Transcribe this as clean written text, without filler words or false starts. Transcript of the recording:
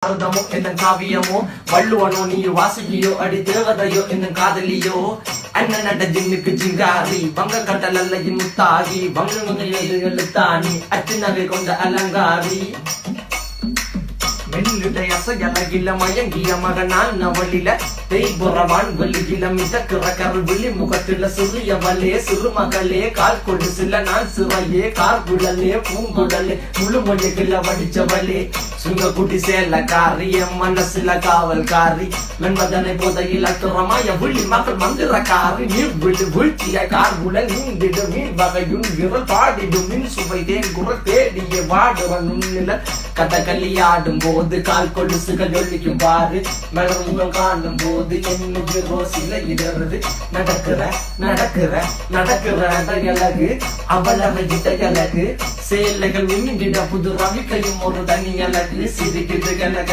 பாரதமோ என்ன காவியமோ வள்ளுவனோ நீ வாசுகியோ அடி தேவதையோ என்ன காதலியோ அண்ணன் நட ஜின்னுக்கு ஜிங்காரி வங்க கடல் அல்லையின் முத்தாகி வங்க எழுத்தாணி அச்சு நகை கொண்ட அலங்காரி மெல்லுடைய அசையலகில மயங்கிய மகனான் நவளில தேய்புறவான் வெளியில மிதக்கிற கரு விழி முகத்தில சிறியவளே சிறுமகளே கால் கொடு சில நான் சிறையே கார்குழலே பூங்குடலே முழு மொழிகள வடிச்சவளே சுங்க குட்டி சேலக்காரி என் மனசுல காவல்காரி மென்பதனை போதையில் அத்துறமாய விழி மக்கள் மந்திரக்காரி நீர் விழு வீழ்ச்சிய கார்குழல் நீந்திடு மீன் வகையும் விரல் பாடிடும் மின் சுவை தேன் குரல் தேடிய வாடுவன் உன்னில கதகளியாடும் போது கால் கொலுசுகள் ஒழிக்கும் பாரு மலர்முகம் காணும் போது என்னுக்கு ரோசில இடறது நடக்கிற நடக்கிற நடக்கிற அழகு அவளவை அழகு சேலைகள் விண்ணிட புது ரவிக்கையும் ஒரு தனி அழகு சிரிக்குது கனக